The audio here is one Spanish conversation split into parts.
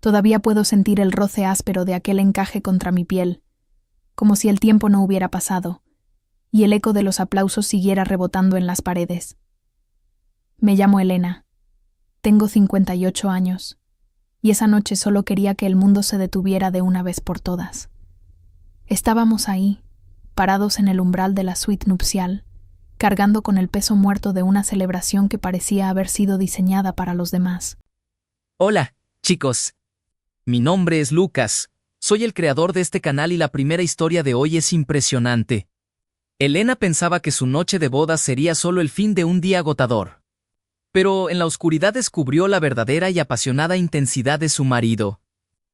Todavía puedo sentir el roce áspero de aquel encaje contra mi piel, como si el tiempo no hubiera pasado, y el eco de los aplausos siguiera rebotando en las paredes. Me llamo Elena. Tengo 58 años, y esa noche solo quería que el mundo se detuviera de una vez por todas. Estábamos ahí, parados en el umbral de la suite nupcial, cargando con el peso muerto de una celebración que parecía haber sido diseñada para los demás. Hola, chicos. Mi nombre es Lucas. Soy el creador de este canal y la primera historia de hoy es impresionante. Elena pensaba que su noche de bodas sería solo el fin de un día agotador. Pero en la oscuridad descubrió la verdadera y apasionada intensidad de su marido.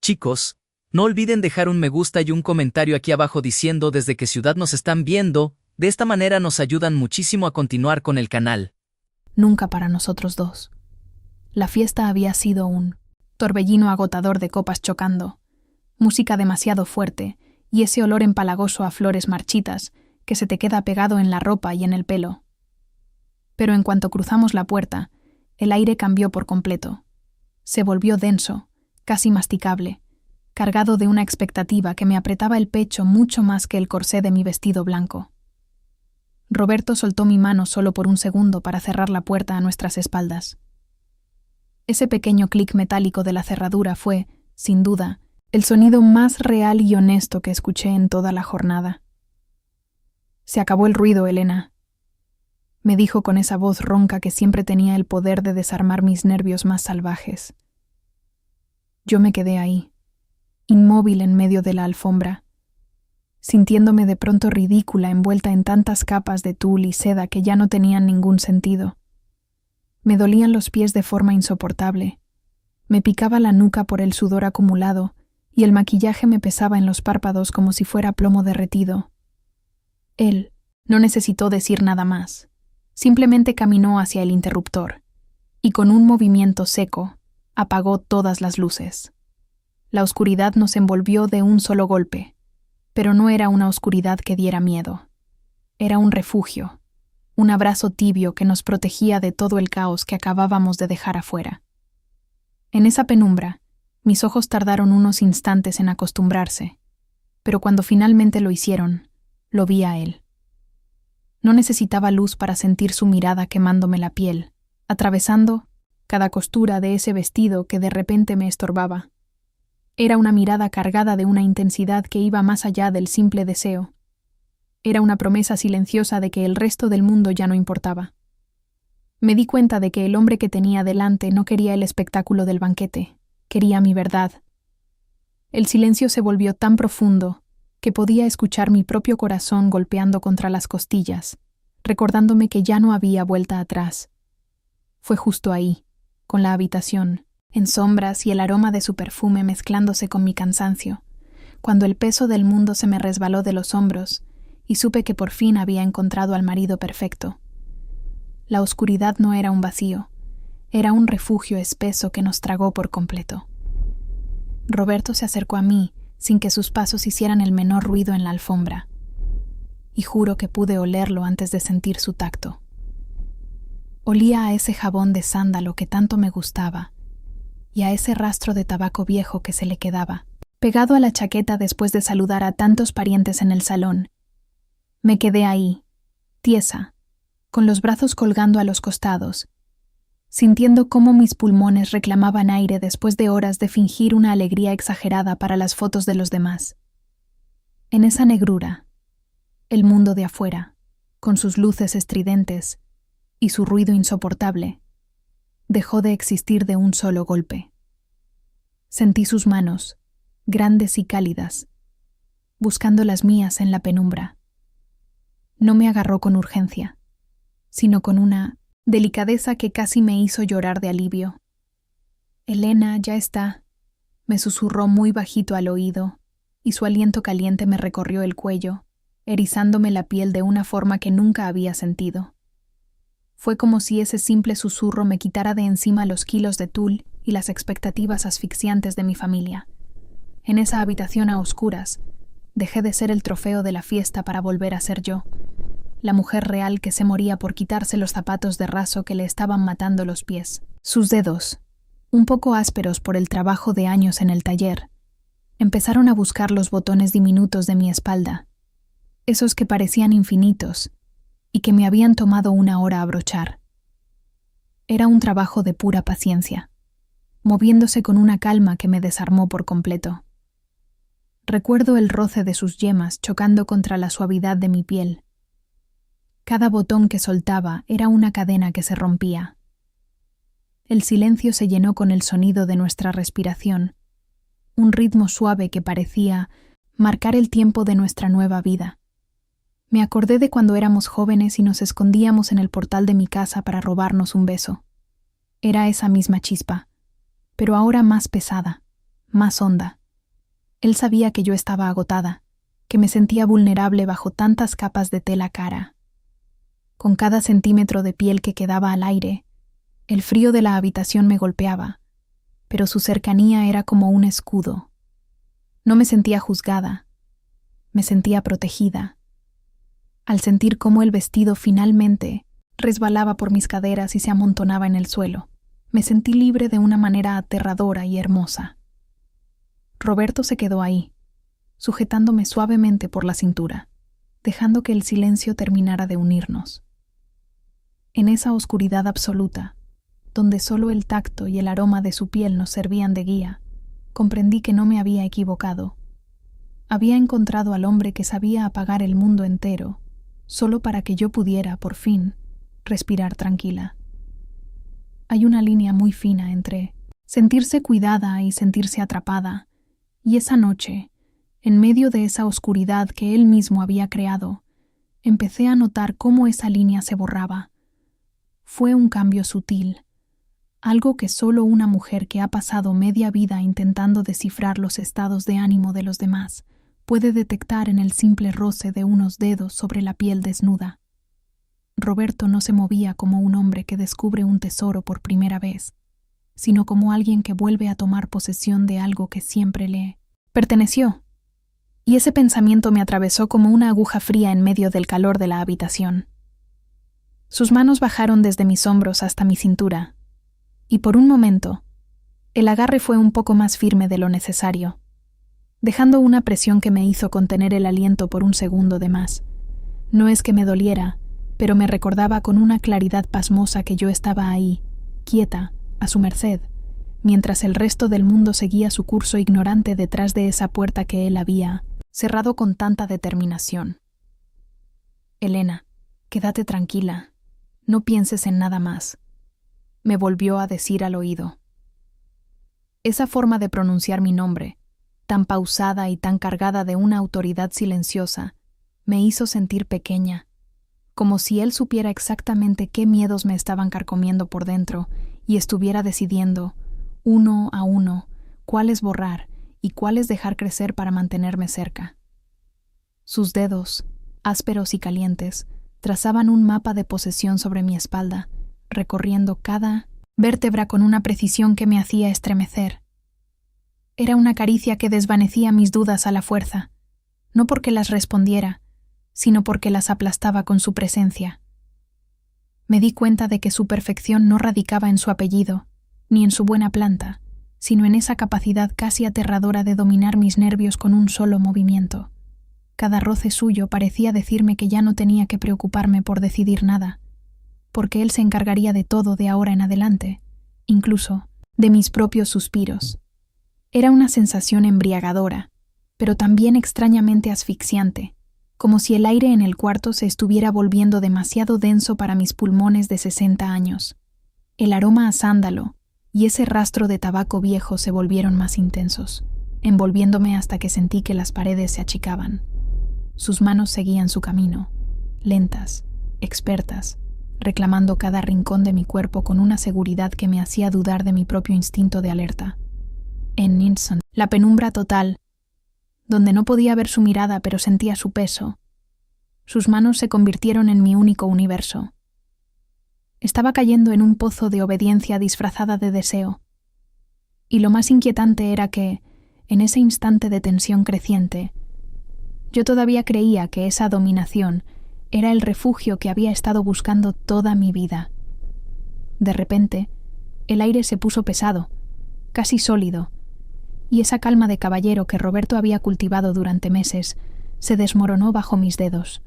Chicos, no olviden dejar un me gusta y un comentario aquí abajo diciendo desde qué ciudad nos están viendo. De esta manera nos ayudan muchísimo a continuar con el canal. Nunca para nosotros dos. La fiesta había sido un torbellino agotador de copas chocando, música demasiado fuerte y ese olor empalagoso a flores marchitas que se te queda pegado en la ropa y en el pelo. Pero en cuanto cruzamos la puerta, el aire cambió por completo. Se volvió denso, casi masticable, cargado de una expectativa que me apretaba el pecho mucho más que el corsé de mi vestido blanco. Roberto soltó mi mano solo por un segundo para cerrar la puerta a nuestras espaldas. Ese pequeño clic metálico de la cerradura fue, sin duda, el sonido más real y honesto que escuché en toda la jornada. «Se acabó el ruido, Elena», me dijo con esa voz ronca que siempre tenía el poder de desarmar mis nervios más salvajes. Yo me quedé ahí, inmóvil en medio de la alfombra, sintiéndome de pronto ridícula envuelta en tantas capas de tul y seda que ya no tenían ningún sentido. Me dolían los pies de forma insoportable, me picaba la nuca por el sudor acumulado y el maquillaje me pesaba en los párpados como si fuera plomo derretido. Él no necesitó decir nada más, simplemente caminó hacia el interruptor y con un movimiento seco apagó todas las luces. La oscuridad nos envolvió de un solo golpe, pero no era una oscuridad que diera miedo. Era un refugio, un abrazo tibio que nos protegía de todo el caos que acabábamos de dejar afuera. En esa penumbra, mis ojos tardaron unos instantes en acostumbrarse, pero cuando finalmente lo hicieron, lo vi a él. No necesitaba luz para sentir su mirada quemándome la piel, atravesando cada costura de ese vestido que de repente me estorbaba. Era una mirada cargada de una intensidad que iba más allá del simple deseo. Era una promesa silenciosa de que el resto del mundo ya no importaba. Me di cuenta de que el hombre que tenía delante no quería el espectáculo del banquete, quería mi verdad. El silencio se volvió tan profundo que podía escuchar mi propio corazón golpeando contra las costillas, recordándome que ya no había vuelta atrás. Fue justo ahí, con la habitación, en sombras y el aroma de su perfume mezclándose con mi cansancio, cuando el peso del mundo se me resbaló de los hombros y supe que por fin había encontrado al marido perfecto. La oscuridad no era un vacío, era un refugio espeso que nos tragó por completo. Roberto se acercó a mí sin que sus pasos hicieran el menor ruido en la alfombra, y juro que pude olerlo antes de sentir su tacto. Olía a ese jabón de sándalo que tanto me gustaba, y a ese rastro de tabaco viejo que se le quedaba, pegado a la chaqueta después de saludar a tantos parientes en el salón. Me quedé ahí, tiesa, con los brazos colgando a los costados, sintiendo cómo mis pulmones reclamaban aire después de horas de fingir una alegría exagerada para las fotos de los demás. En esa negrura, el mundo de afuera, con sus luces estridentes y su ruido insoportable, dejó de existir de un solo golpe. Sentí sus manos, grandes y cálidas, buscando las mías en la penumbra. No me agarró con urgencia, sino con una delicadeza que casi me hizo llorar de alivio. «Elena, ya está», me susurró muy bajito al oído, y su aliento caliente me recorrió el cuello, erizándome la piel de una forma que nunca había sentido. Fue como si ese simple susurro me quitara de encima los kilos de tul y las expectativas asfixiantes de mi familia. En esa habitación a oscuras, dejé de ser el trofeo de la fiesta para volver a ser yo, la mujer real que se moría por quitarse los zapatos de raso que le estaban matando los pies. Sus dedos, un poco ásperos por el trabajo de años en el taller, empezaron a buscar los botones diminutos de mi espalda, esos que parecían infinitos y que me habían tomado 1 hora abrochar. Era un trabajo de pura paciencia, moviéndose con una calma que me desarmó por completo. Recuerdo el roce de sus yemas chocando contra la suavidad de mi piel. Cada botón que soltaba era una cadena que se rompía. El silencio se llenó con el sonido de nuestra respiración, un ritmo suave que parecía marcar el tiempo de nuestra nueva vida. Me acordé de cuando éramos jóvenes y nos escondíamos en el portal de mi casa para robarnos un beso. Era esa misma chispa, pero ahora más pesada, más honda. Él sabía que yo estaba agotada, que me sentía vulnerable bajo tantas capas de tela cara. Con cada centímetro de piel que quedaba al aire, el frío de la habitación me golpeaba, pero su cercanía era como un escudo. No me sentía juzgada, me sentía protegida. Al sentir cómo el vestido finalmente resbalaba por mis caderas y se amontonaba en el suelo, me sentí libre de una manera aterradora y hermosa. Roberto se quedó ahí, sujetándome suavemente por la cintura, dejando que el silencio terminara de unirnos. En esa oscuridad absoluta, donde solo el tacto y el aroma de su piel nos servían de guía, comprendí que no me había equivocado. Había encontrado al hombre que sabía apagar el mundo entero, solo para que yo pudiera, por fin, respirar tranquila. Hay una línea muy fina entre sentirse cuidada y sentirse atrapada, y esa noche, en medio de esa oscuridad que él mismo había creado, empecé a notar cómo esa línea se borraba. Fue un cambio sutil, algo que solo una mujer que ha pasado media vida intentando descifrar los estados de ánimo de los demás puede detectar en el simple roce de unos dedos sobre la piel desnuda. Roberto no se movía como un hombre que descubre un tesoro por primera vez, sino como alguien que vuelve a tomar posesión de algo que siempre le perteneció. Y ese pensamiento me atravesó como una aguja fría en medio del calor de la habitación. Sus manos bajaron desde mis hombros hasta mi cintura, y por un momento, el agarre fue un poco más firme de lo necesario, dejando una presión que me hizo contener el aliento por un segundo de más. No es que me doliera, pero me recordaba con una claridad pasmosa que yo estaba ahí, quieta, a su merced, mientras el resto del mundo seguía su curso ignorante detrás de esa puerta que él había cerrado con tanta determinación. Elena, quédate tranquila, no pienses en nada más, me volvió a decir al oído. Esa forma de pronunciar mi nombre, tan pausada y tan cargada de una autoridad silenciosa, me hizo sentir pequeña, como si él supiera exactamente qué miedos me estaban carcomiendo por dentro y estuviera decidiendo, uno a uno, cuáles borrar y cuáles dejar crecer para mantenerme cerca. Sus dedos, ásperos y calientes, trazaban un mapa de posesión sobre mi espalda, recorriendo cada vértebra con una precisión que me hacía estremecer. Era una caricia que desvanecía mis dudas a la fuerza, no porque las respondiera, sino porque las aplastaba con su presencia. Me di cuenta de que su perfección no radicaba en su apellido, ni en su buena planta, sino en esa capacidad casi aterradora de dominar mis nervios con un solo movimiento. Cada roce suyo parecía decirme que ya no tenía que preocuparme por decidir nada, porque él se encargaría de todo de ahora en adelante, incluso de mis propios suspiros. Era una sensación embriagadora, pero también extrañamente asfixiante, como si el aire en el cuarto se estuviera volviendo demasiado denso para mis pulmones de 60 años. El aroma a sándalo y ese rastro de tabaco viejo se volvieron más intensos, envolviéndome hasta que sentí que las paredes se achicaban. Sus manos seguían su camino, lentas, expertas, reclamando cada rincón de mi cuerpo con una seguridad que me hacía dudar de mi propio instinto de alerta. En Nilsson, la penumbra total, donde no podía ver su mirada pero sentía su peso, sus manos se convirtieron en mi único universo. Estaba cayendo en un pozo de obediencia disfrazada de deseo, y lo más inquietante era que, en ese instante de tensión creciente, yo todavía creía que esa dominación era el refugio que había estado buscando toda mi vida. De repente, el aire se puso pesado, casi sólido, y esa calma de caballero que Roberto había cultivado durante meses se desmoronó bajo mis dedos.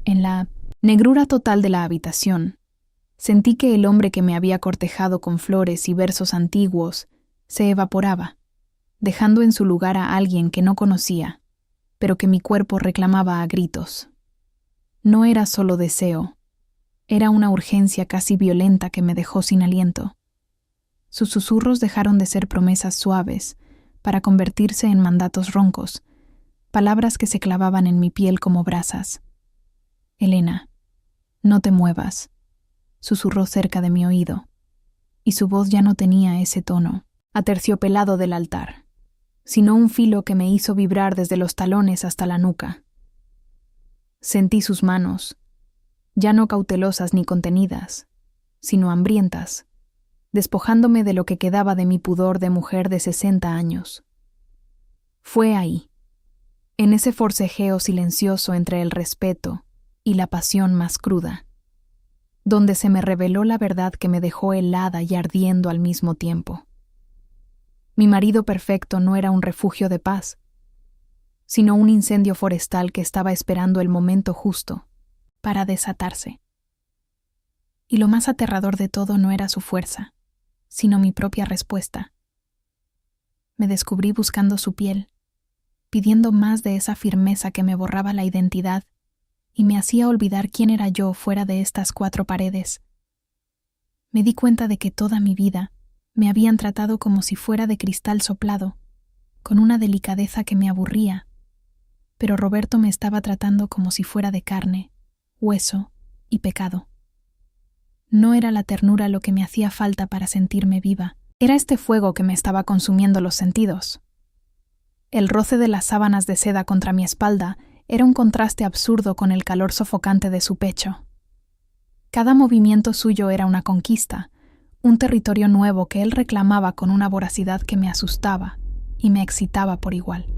En la negrura total de la habitación, sentí que el hombre que me había cortejado con flores y versos antiguos se evaporaba, dejando en su lugar a alguien que no conocía, pero que mi cuerpo reclamaba a gritos. No era solo deseo, era una urgencia casi violenta que me dejó sin aliento. Sus susurros dejaron de ser promesas suaves para convertirse en mandatos roncos, palabras que se clavaban en mi piel como brasas. «Elena, no te muevas», susurró cerca de mi oído, y su voz ya no tenía ese tono aterciopelado del altar, sino un filo que me hizo vibrar desde los talones hasta la nuca. Sentí sus manos, ya no cautelosas ni contenidas, sino hambrientas, despojándome de lo que quedaba de mi pudor de mujer de 60 años. Fue ahí, en ese forcejeo silencioso entre el respeto y la pasión más cruda, donde se me reveló la verdad que me dejó helada y ardiendo al mismo tiempo. Mi marido perfecto no era un refugio de paz, sino un incendio forestal que estaba esperando el momento justo para desatarse. Y lo más aterrador de todo no era su fuerza, sino mi propia respuesta. Me descubrí buscando su piel, pidiendo más de esa firmeza que me borraba la identidad y me hacía olvidar quién era yo fuera de estas 4 paredes. Me di cuenta de que toda mi vida me habían tratado como si fuera de cristal soplado, con una delicadeza que me aburría, pero Roberto me estaba tratando como si fuera de carne, hueso y pecado. No era la ternura lo que me hacía falta para sentirme viva, era este fuego que me estaba consumiendo los sentidos. El roce de las sábanas de seda contra mi espalda era un contraste absurdo con el calor sofocante de su pecho. Cada movimiento suyo era una conquista, un territorio nuevo que él reclamaba con una voracidad que me asustaba y me excitaba por igual.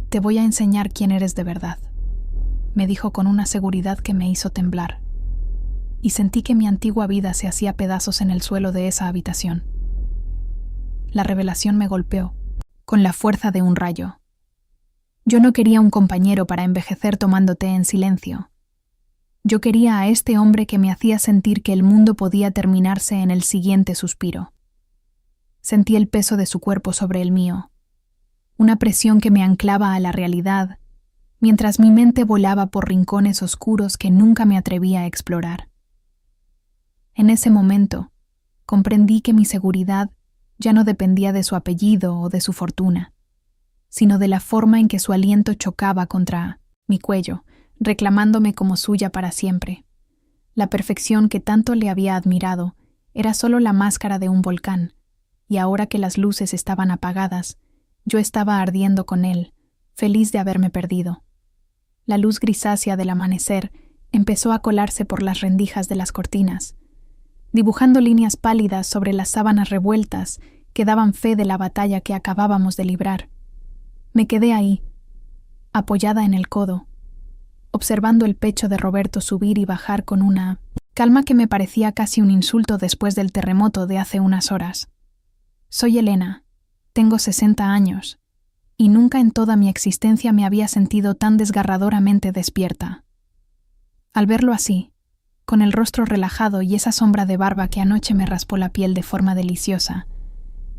«Te voy a enseñar quién eres de verdad», me dijo con una seguridad que me hizo temblar, y sentí que mi antigua vida se hacía pedazos en el suelo de esa habitación. La revelación me golpeó, con la fuerza de un rayo. Yo no quería un compañero para envejecer tomando té en silencio. Yo quería a este hombre que me hacía sentir que el mundo podía terminarse en el siguiente suspiro. Sentí el peso de su cuerpo sobre el mío, una presión que me anclaba a la realidad, mientras mi mente volaba por rincones oscuros que nunca me atrevía a explorar. En ese momento, comprendí que mi seguridad ya no dependía de su apellido o de su fortuna, sino de la forma en que su aliento chocaba contra mi cuello, reclamándome como suya para siempre. La perfección que tanto le había admirado era solo la máscara de un volcán, y ahora que las luces estaban apagadas, yo estaba ardiendo con él, feliz de haberme perdido. La luz grisácea del amanecer empezó a colarse por las rendijas de las cortinas, dibujando líneas pálidas sobre las sábanas revueltas que daban fe de la batalla que acabábamos de librar. Me quedé ahí, apoyada en el codo, observando el pecho de Roberto subir y bajar con una calma que me parecía casi un insulto después del terremoto de hace unas horas. Soy Elena, tengo 60 años, y nunca en toda mi existencia me había sentido tan desgarradoramente despierta. Al verlo así, con el rostro relajado y esa sombra de barba que anoche me raspó la piel de forma deliciosa,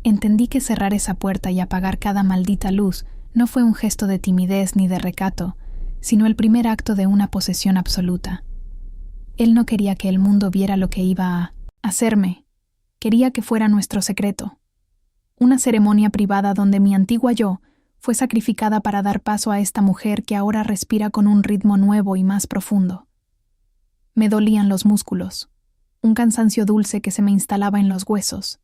entendí que cerrar esa puerta y apagar cada maldita luz no fue un gesto de timidez ni de recato, sino el primer acto de una posesión absoluta. Él no quería que el mundo viera lo que iba a hacerme, quería que fuera nuestro secreto. Una ceremonia privada donde mi antigua yo fue sacrificada para dar paso a esta mujer que ahora respira con un ritmo nuevo y más profundo. Me dolían los músculos, un cansancio dulce que se me instalaba en los huesos,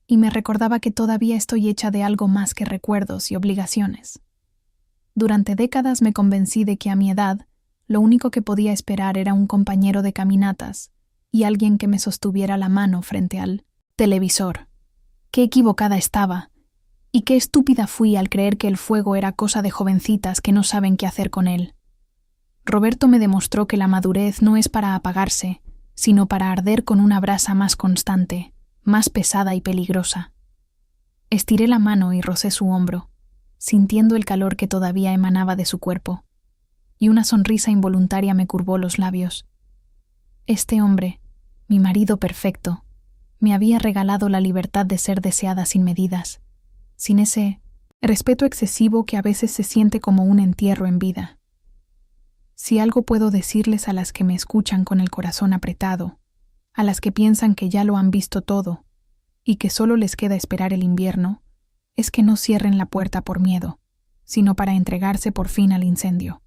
y me recordaba que todavía estoy hecha de algo más que recuerdos y obligaciones. Durante décadas me convencí de que a mi edad lo único que podía esperar era un compañero de caminatas y alguien que me sostuviera la mano frente al televisor. Qué equivocada estaba, y qué estúpida fui al creer que el fuego era cosa de jovencitas que no saben qué hacer con él. Roberto me demostró que la madurez no es para apagarse, sino para arder con una brasa más constante, más pesada y peligrosa. Estiré la mano y rocé su hombro, sintiendo el calor que todavía emanaba de su cuerpo, y una sonrisa involuntaria me curvó los labios. Este hombre, mi marido perfecto, me había regalado la libertad de ser deseada sin medidas, sin ese respeto excesivo que a veces se siente como un entierro en vida. Si algo puedo decirles a las que me escuchan con el corazón apretado, a las que piensan que ya lo han visto todo y que solo les queda esperar el invierno, es que no cierren la puerta por miedo, sino para entregarse por fin al incendio.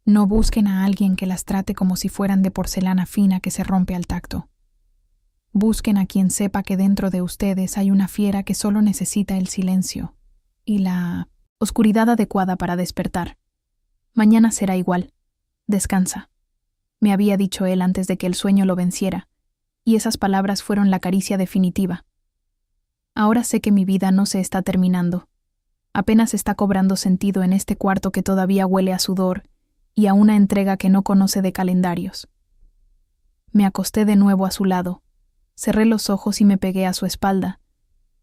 No busquen a alguien que las trate como si fueran de porcelana fina que se rompe al tacto. Busquen a quien sepa que dentro de ustedes hay una fiera que solo necesita el silencio y la oscuridad adecuada para despertar. Mañana será igual. Descansa, me había dicho él antes de que el sueño lo venciera, y esas palabras fueron la caricia definitiva. Ahora sé que mi vida no se está terminando. Apenas está cobrando sentido en este cuarto que todavía huele a sudor y a una entrega que no conoce de calendarios. Me acosté de nuevo a su lado, cerré los ojos y me pegué a su espalda,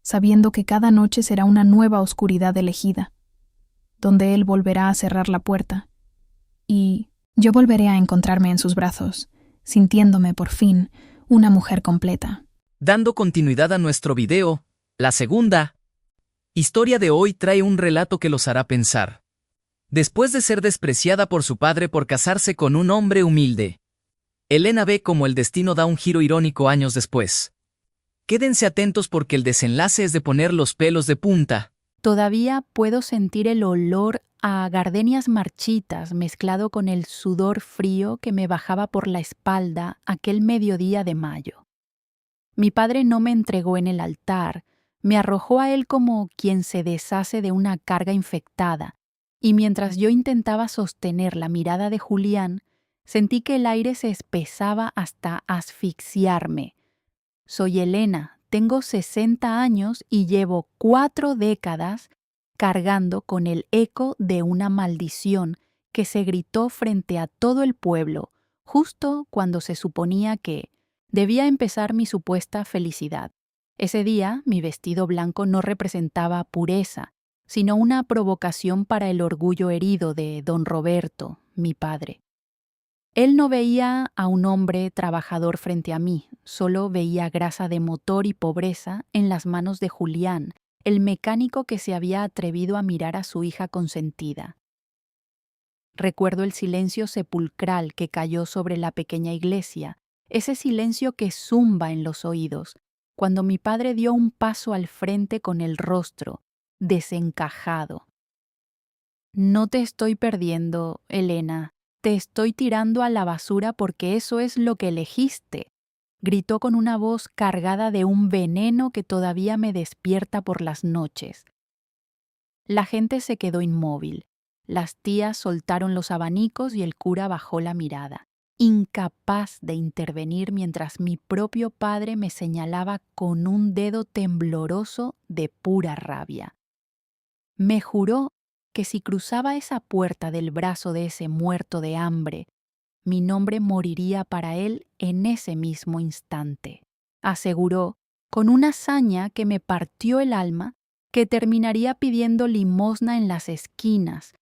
sabiendo que cada noche será una nueva oscuridad elegida, donde él volverá a cerrar la puerta, y yo volveré a encontrarme en sus brazos, sintiéndome por fin una mujer completa. Dando continuidad a nuestro video, la segunda historia de hoy trae un relato que los hará pensar. Después de ser despreciada por su padre por casarse con un hombre humilde, Elena ve cómo el destino da un giro irónico años después. Quédense atentos porque el desenlace es de poner los pelos de punta. Todavía puedo sentir el olor a gardenias marchitas mezclado con el sudor frío que me bajaba por la espalda aquel mediodía de mayo. Mi padre no me entregó en el altar, me arrojó a él como quien se deshace de una carga infectada, y mientras yo intentaba sostener la mirada de Julián, sentí que el aire se espesaba hasta asfixiarme. Soy Elena, tengo 60 años y llevo 4 décadas cargando con el eco de una maldición que se gritó frente a todo el pueblo, justo cuando se suponía que debía empezar mi supuesta felicidad. Ese día, mi vestido blanco no representaba pureza, sino una provocación para el orgullo herido de don Roberto, mi padre. Él no veía a un hombre trabajador frente a mí, solo veía grasa de motor y pobreza en las manos de Julián, el mecánico que se había atrevido a mirar a su hija consentida. Recuerdo el silencio sepulcral que cayó sobre la pequeña iglesia, ese silencio que zumba en los oídos, cuando mi padre dio un paso al frente con el rostro desencajado. No te estoy perdiendo, Elena. Te estoy tirando a la basura porque eso es lo que elegiste, gritó con una voz cargada de un veneno que todavía me despierta por las noches. La gente se quedó inmóvil. Las tías soltaron los abanicos y el cura bajó la mirada, incapaz de intervenir mientras mi propio padre me señalaba con un dedo tembloroso de pura rabia. Me juró que si cruzaba esa puerta del brazo de ese muerto de hambre, mi nombre moriría para él en ese mismo instante. Aseguró, con una hazaña que me partió el alma, que terminaría pidiendo limosna en las esquinas,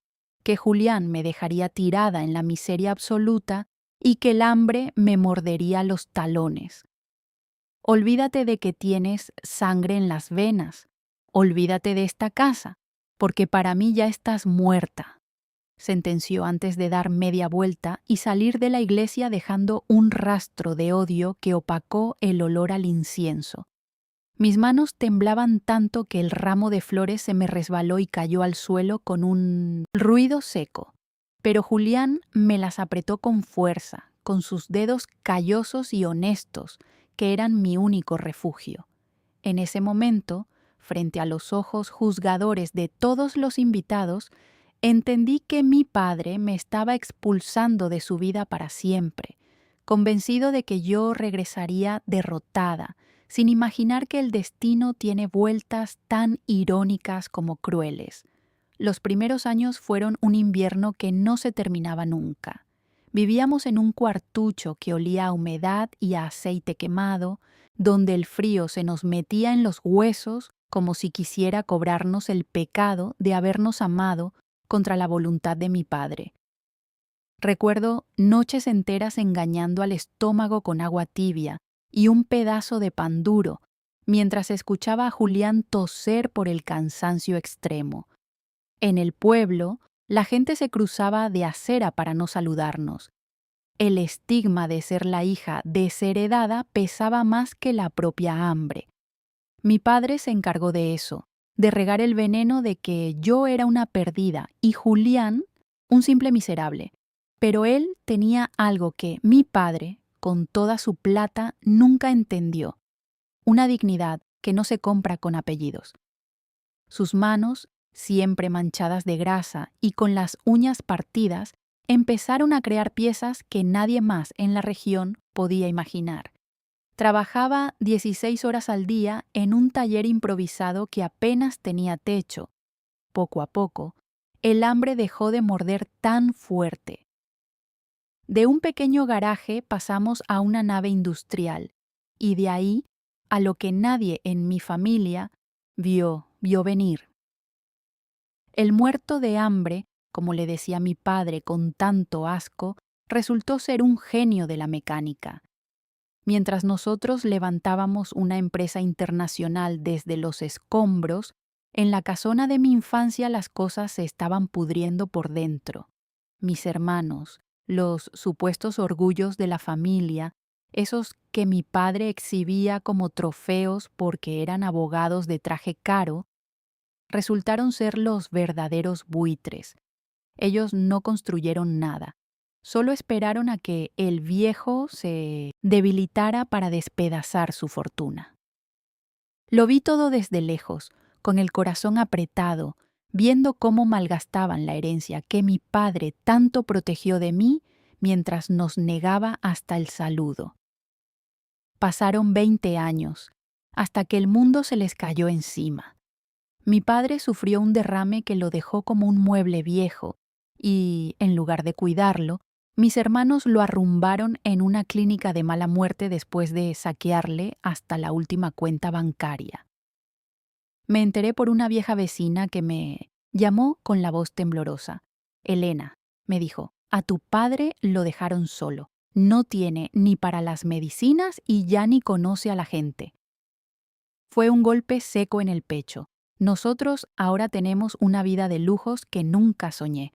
que Julián me dejaría tirada en la miseria absoluta y que el hambre me mordería los talones. Olvídate de que tienes sangre en las venas, olvídate de esta casa, porque para mí ya estás muerta, sentenció antes de dar media vuelta y salir de la iglesia dejando un rastro de odio que opacó el olor al incienso. Mis manos temblaban tanto que el ramo de flores se me resbaló y cayó al suelo con un ruido seco, pero Julián me las apretó con fuerza, con sus dedos callosos y honestos, que eran mi único refugio. En ese momento, frente a los ojos juzgadores de todos los invitados, entendí que mi padre me estaba expulsando de su vida para siempre, convencido de que yo regresaría derrotada, sin imaginar que el destino tiene vueltas tan irónicas como crueles. Los primeros años fueron un invierno que no se terminaba nunca. Vivíamos en un cuartucho que olía a humedad y a aceite quemado, donde el frío se nos metía en los huesos como si quisiera cobrarnos el pecado de habernos amado contra la voluntad de mi padre. Recuerdo noches enteras engañando al estómago con agua tibia y un pedazo de pan duro, mientras escuchaba a Julián toser por el cansancio extremo. En el pueblo, la gente se cruzaba de acera para no saludarnos. El estigma de ser la hija desheredada pesaba más que la propia hambre. Mi padre se encargó de eso, de regar el veneno de que yo era una perdida y Julián un simple miserable. Pero él tenía algo que mi padre, con toda su plata, nunca entendió: una dignidad que no se compra con apellidos. Sus manos, siempre manchadas de grasa y con las uñas partidas, empezaron a crear piezas que nadie más en la región podía imaginar. Trabajaba 16 horas al día en un taller improvisado que apenas tenía techo. Poco a poco, el hambre dejó de morder tan fuerte. De un pequeño garaje pasamos a una nave industrial, y de ahí a lo que nadie en mi familia vio venir. El muerto de hambre, como le decía mi padre con tanto asco, resultó ser un genio de la mecánica. Mientras nosotros levantábamos una empresa internacional desde los escombros, en la casona de mi infancia las cosas se estaban pudriendo por dentro. Mis hermanos, los supuestos orgullos de la familia, esos que mi padre exhibía como trofeos porque eran abogados de traje caro, resultaron ser los verdaderos buitres. Ellos no construyeron nada. Solo esperaron a que el viejo se debilitara para despedazar su fortuna. Lo vi todo desde lejos, con el corazón apretado, viendo cómo malgastaban la herencia que mi padre tanto protegió de mí mientras nos negaba hasta el saludo. Pasaron 20 años, hasta que el mundo se les cayó encima. Mi padre sufrió un derrame que lo dejó como un mueble viejo y, en lugar de cuidarlo, mis hermanos lo arrumbaron en una clínica de mala muerte después de saquearle hasta la última cuenta bancaria. Me enteré por una vieja vecina que me llamó con la voz temblorosa. «Elena», me dijo, «a tu padre lo dejaron solo. No tiene ni para las medicinas y ya ni conoce a la gente». Fue un golpe seco en el pecho. Nosotros ahora tenemos una vida de lujos que nunca soñé.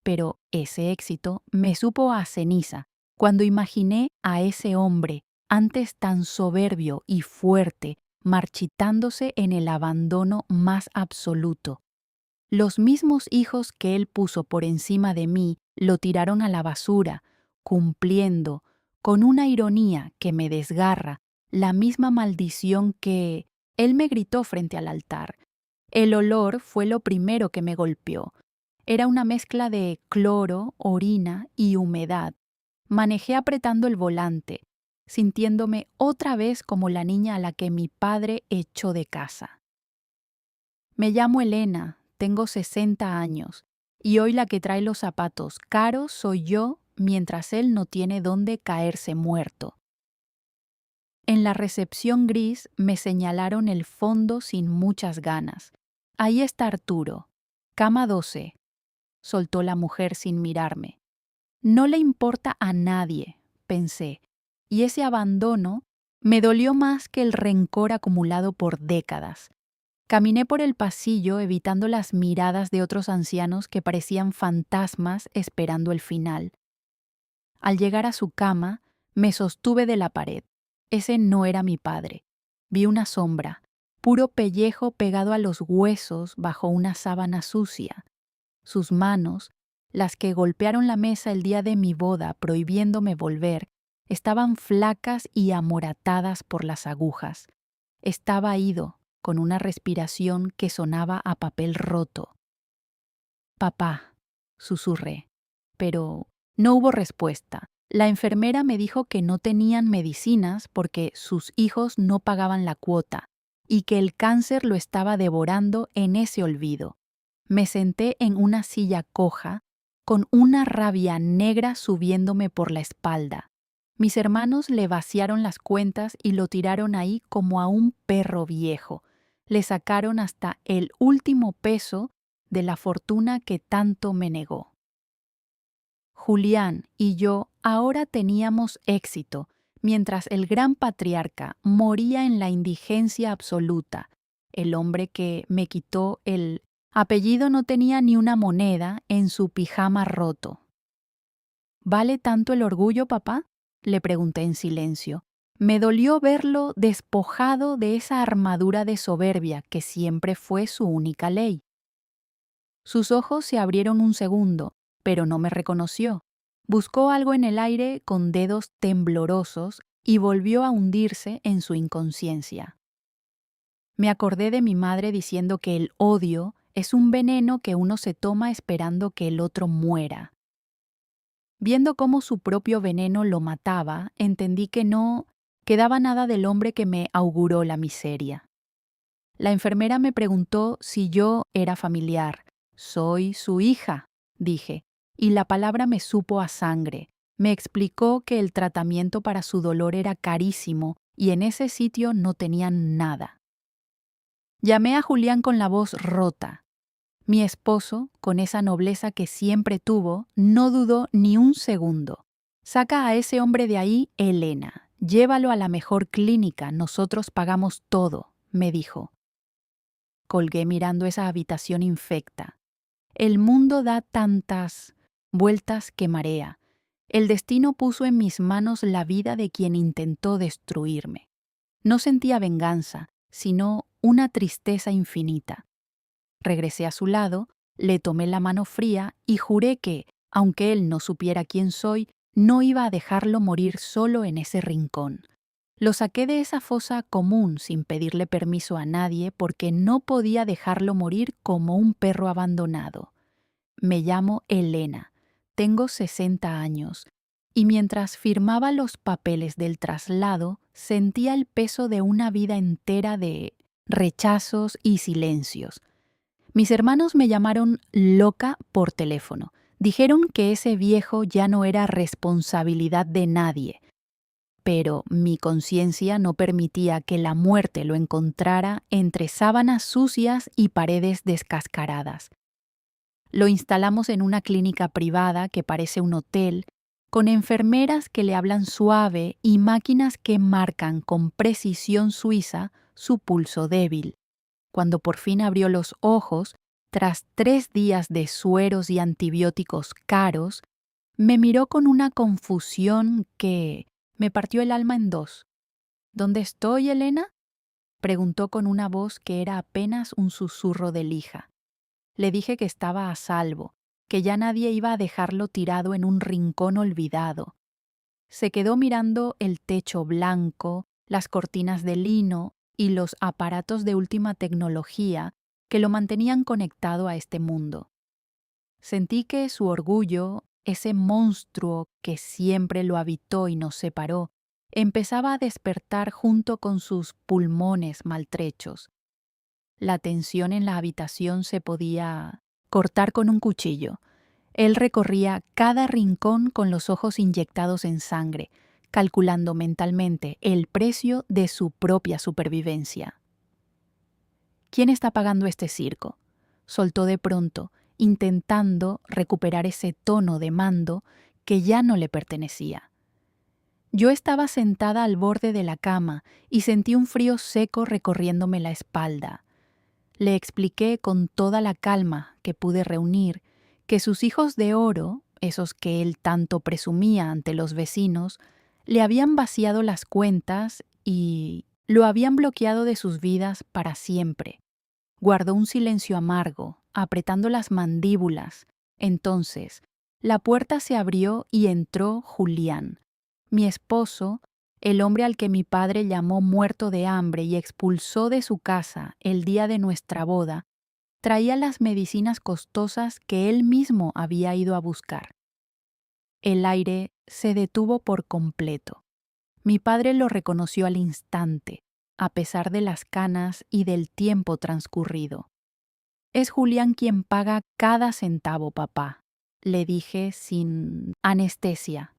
Pero ese éxito me supo a ceniza cuando imaginé a ese hombre, antes tan soberbio y fuerte, marchitándose en el abandono más absoluto. Los mismos hijos que él puso por encima de mí lo tiraron a la basura, cumpliendo, con una ironía que me desgarra, la misma maldición que él me gritó frente al altar. El olor fue lo primero que me golpeó. Era una mezcla de cloro, orina y humedad. Manejé apretando el volante, sintiéndome otra vez como la niña a la que mi padre echó de casa. Me llamo Elena, tengo 60 años, y hoy la que trae los zapatos caros soy yo, mientras él no tiene dónde caerse muerto. En la recepción gris me señalaron el fondo sin muchas ganas. Ahí está Arturo, cama 12. Soltó la mujer sin mirarme. No le importa a nadie, pensé, y ese abandono me dolió más que el rencor acumulado por décadas. Caminé por el pasillo evitando las miradas de otros ancianos que parecían fantasmas esperando el final. Al llegar a su cama, me sostuve de la pared. Ese no era mi padre. Vi una sombra, puro pellejo pegado a los huesos bajo una sábana sucia. Sus manos, las que golpearon la mesa el día de mi boda prohibiéndome volver, estaban flacas y amoratadas por las agujas. Estaba ido, con una respiración que sonaba a papel roto. «Papá», susurré, pero no hubo respuesta. La enfermera me dijo que no tenían medicinas porque sus hijos no pagaban la cuota y que el cáncer lo estaba devorando en ese olvido. Me senté en una silla coja, con una rabia negra subiéndome por la espalda. Mis hermanos le vaciaron las cuentas y lo tiraron ahí como a un perro viejo. Le sacaron hasta el último peso de la fortuna que tanto me negó. Julián y yo ahora teníamos éxito, mientras el gran patriarca moría en la indigencia absoluta. El hombre que me quitó el apellido no tenía ni una moneda en su pijama roto. ¿Vale tanto el orgullo, papá?, le pregunté en silencio. Me dolió verlo despojado de esa armadura de soberbia que siempre fue su única ley. Sus ojos se abrieron un segundo, pero no me reconoció. Buscó algo en el aire con dedos temblorosos y volvió a hundirse en su inconsciencia. Me acordé de mi madre diciendo que el odio es un veneno que uno se toma esperando que el otro muera. Viendo cómo su propio veneno lo mataba, entendí que no quedaba nada del hombre que me auguró la miseria. La enfermera me preguntó si yo era familiar. «Soy su hija», dije, y la palabra me supo a sangre. Me explicó que el tratamiento para su dolor era carísimo y en ese sitio no tenían nada. Llamé a Julián con la voz rota. Mi esposo, con esa nobleza que siempre tuvo, no dudó ni un segundo. «Saca a ese hombre de ahí, Elena. Llévalo a la mejor clínica, nosotros pagamos todo», me dijo. Colgué mirando esa habitación infecta. El mundo da tantas vueltas que marea. El destino puso en mis manos la vida de quien intentó destruirme. No sentía venganza, sino una tristeza infinita. Regresé a su lado, le tomé la mano fría y juré que, aunque él no supiera quién soy, no iba a dejarlo morir solo en ese rincón. Lo saqué de esa fosa común sin pedirle permiso a nadie porque no podía dejarlo morir como un perro abandonado. Me llamo Elena, tengo 60 años, y mientras firmaba los papeles del traslado, sentía el peso de una vida entera de rechazos y silencios. Mis hermanos me llamaron loca por teléfono. Dijeron que ese viejo ya no era responsabilidad de nadie. Pero mi conciencia no permitía que la muerte lo encontrara entre sábanas sucias y paredes descascaradas. Lo instalamos en una clínica privada que parece un hotel, con enfermeras que le hablan suave y máquinas que marcan con precisión suiza su pulso débil. Cuando por fin abrió los ojos, tras 3 días de sueros y antibióticos caros, me miró con una confusión que me partió el alma en dos. «¿Dónde estoy, Elena?», preguntó con una voz que era apenas un susurro de lija. Le dije que estaba a salvo, que ya nadie iba a dejarlo tirado en un rincón olvidado. Se quedó mirando el techo blanco, las cortinas de lino y los aparatos de última tecnología que lo mantenían conectado a este mundo. Sentí que su orgullo, ese monstruo que siempre lo habitó y nos separó, empezaba a despertar junto con sus pulmones maltrechos. La tensión en la habitación se podía cortar con un cuchillo. Él recorría cada rincón con los ojos inyectados en sangre, calculando mentalmente el precio de su propia supervivencia. «¿Quién está pagando este circo?», soltó de pronto, intentando recuperar ese tono de mando que ya no le pertenecía. Yo estaba sentada al borde de la cama y sentí un frío seco recorriéndome la espalda. Le expliqué con toda la calma que pude reunir que sus hijos de oro, esos que él tanto presumía ante los vecinos, le habían vaciado las cuentas y lo habían bloqueado de sus vidas para siempre. Guardó un silencio amargo, apretando las mandíbulas. Entonces, la puerta se abrió y entró Julián, mi esposo, el hombre al que mi padre llamó muerto de hambre y expulsó de su casa el día de nuestra boda. Traía las medicinas costosas que él mismo había ido a buscar. El aire se detuvo por completo. Mi padre lo reconoció al instante, a pesar de las canas y del tiempo transcurrido. «Es Julián quien paga cada centavo, papá», le dije sin anestesia.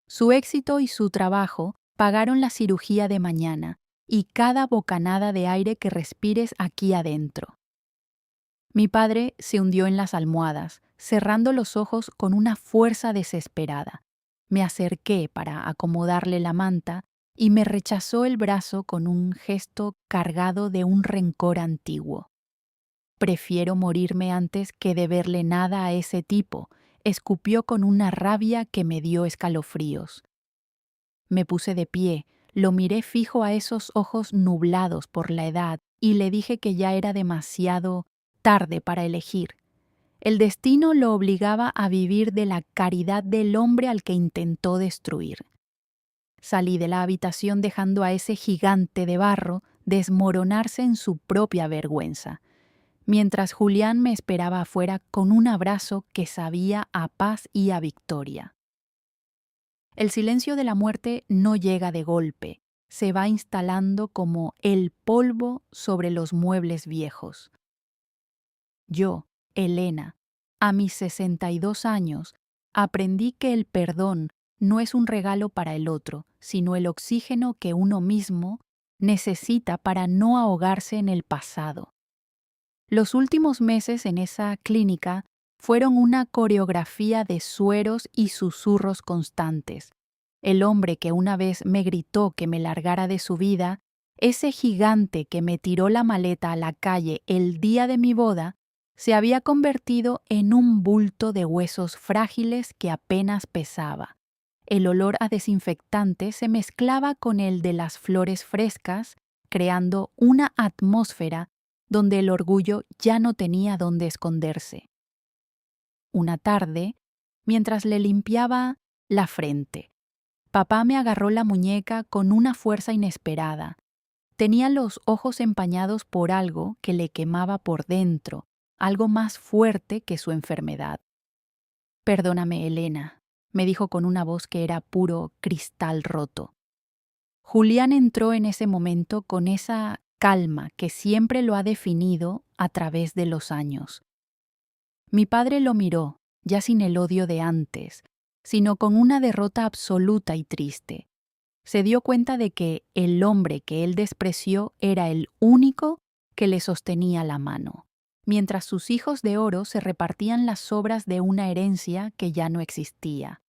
Su éxito y su trabajo pagaron la cirugía de mañana, y cada bocanada de aire que respires aquí adentro. Mi padre se hundió en las almohadas, cerrando los ojos con una fuerza desesperada. Me acerqué para acomodarle la manta y me rechazó el brazo con un gesto cargado de un rencor antiguo. Prefiero morirme antes que deberle nada a ese tipo, escupió con una rabia que me dio escalofríos. Me puse de pie, lo miré fijo a esos ojos nublados por la edad y le dije que ya era demasiado tarde para elegir. El destino lo obligaba a vivir de la caridad del hombre al que intentó destruir. Salí de la habitación dejando a ese gigante de barro desmoronarse en su propia vergüenza, mientras Julián me esperaba afuera con un abrazo que sabía a paz y a victoria. El silencio de la muerte no llega de golpe, se va instalando como el polvo sobre los muebles viejos. Yo, Elena, a mis 62 años, aprendí que el perdón no es un regalo para el otro, sino el oxígeno que uno mismo necesita para no ahogarse en el pasado. Los últimos meses en esa clínica fueron una coreografía de sueros y susurros constantes. El hombre que una vez me gritó que me largara de su vida, ese gigante que me tiró la maleta a la calle el día de mi boda, se había convertido en un bulto de huesos frágiles que apenas pesaba. El olor a desinfectante se mezclaba con el de las flores frescas, creando una atmósfera donde el orgullo ya no tenía dónde esconderse. Una tarde, mientras le limpiaba la frente, papá me agarró la muñeca con una fuerza inesperada. Tenía los ojos empañados por algo que le quemaba por dentro, algo más fuerte que su enfermedad. «Perdóname, Elena», me dijo con una voz que era puro cristal roto. Julián entró en ese momento con esa calma que siempre lo ha definido a través de los años. Mi padre lo miró, ya sin el odio de antes, sino con una derrota absoluta y triste. Se dio cuenta de que el hombre que él despreció era el único que le sostenía la mano, mientras sus hijos de oro se repartían las sobras de una herencia que ya no existía.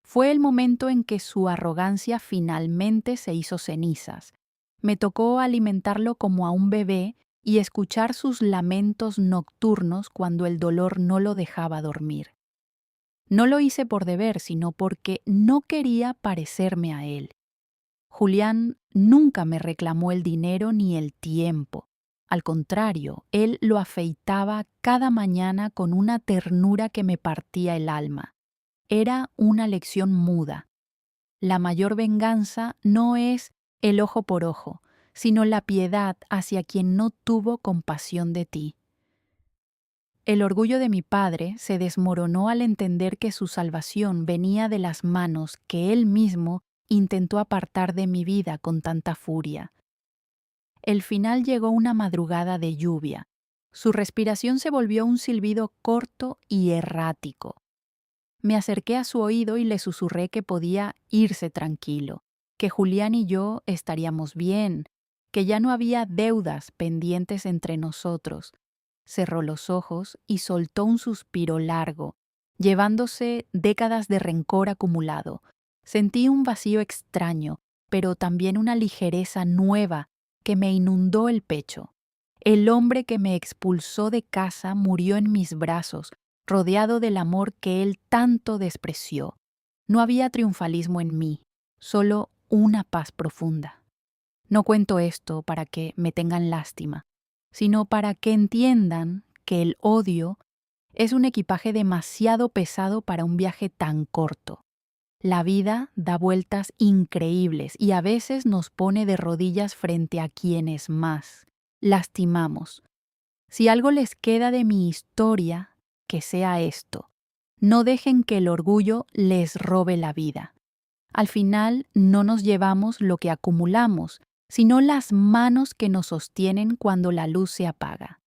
Fue el momento en que su arrogancia finalmente se hizo cenizas. Me tocó alimentarlo como a un bebé y escuchar sus lamentos nocturnos cuando el dolor no lo dejaba dormir. No lo hice por deber, sino porque no quería parecerme a él. Julián nunca me reclamó el dinero ni el tiempo. Al contrario, él lo afeitaba cada mañana con una ternura que me partía el alma. Era una lección muda. La mayor venganza no es el ojo por ojo, sino la piedad hacia quien no tuvo compasión de ti. El orgullo de mi padre se desmoronó al entender que su salvación venía de las manos que él mismo intentó apartar de mi vida con tanta furia. El final llegó una madrugada de lluvia. Su respiración se volvió un silbido corto y errático. Me acerqué a su oído y le susurré que podía irse tranquilo, que Julián y yo estaríamos bien, que ya no había deudas pendientes entre nosotros. Cerró los ojos y soltó un suspiro largo, llevándose décadas de rencor acumulado. Sentí un vacío extraño, pero también una ligereza nueva que me inundó el pecho. El hombre que me expulsó de casa murió en mis brazos, rodeado del amor que él tanto despreció. No había triunfalismo en mí, solo una paz profunda. No cuento esto para que me tengan lástima, sino para que entiendan que el odio es un equipaje demasiado pesado para un viaje tan corto. La vida da vueltas increíbles y a veces nos pone de rodillas frente a quienes más lastimamos. Si algo les queda de mi historia, que sea esto. No dejen que el orgullo les robe la vida. Al final no nos llevamos lo que acumulamos, sino las manos que nos sostienen cuando la luz se apaga.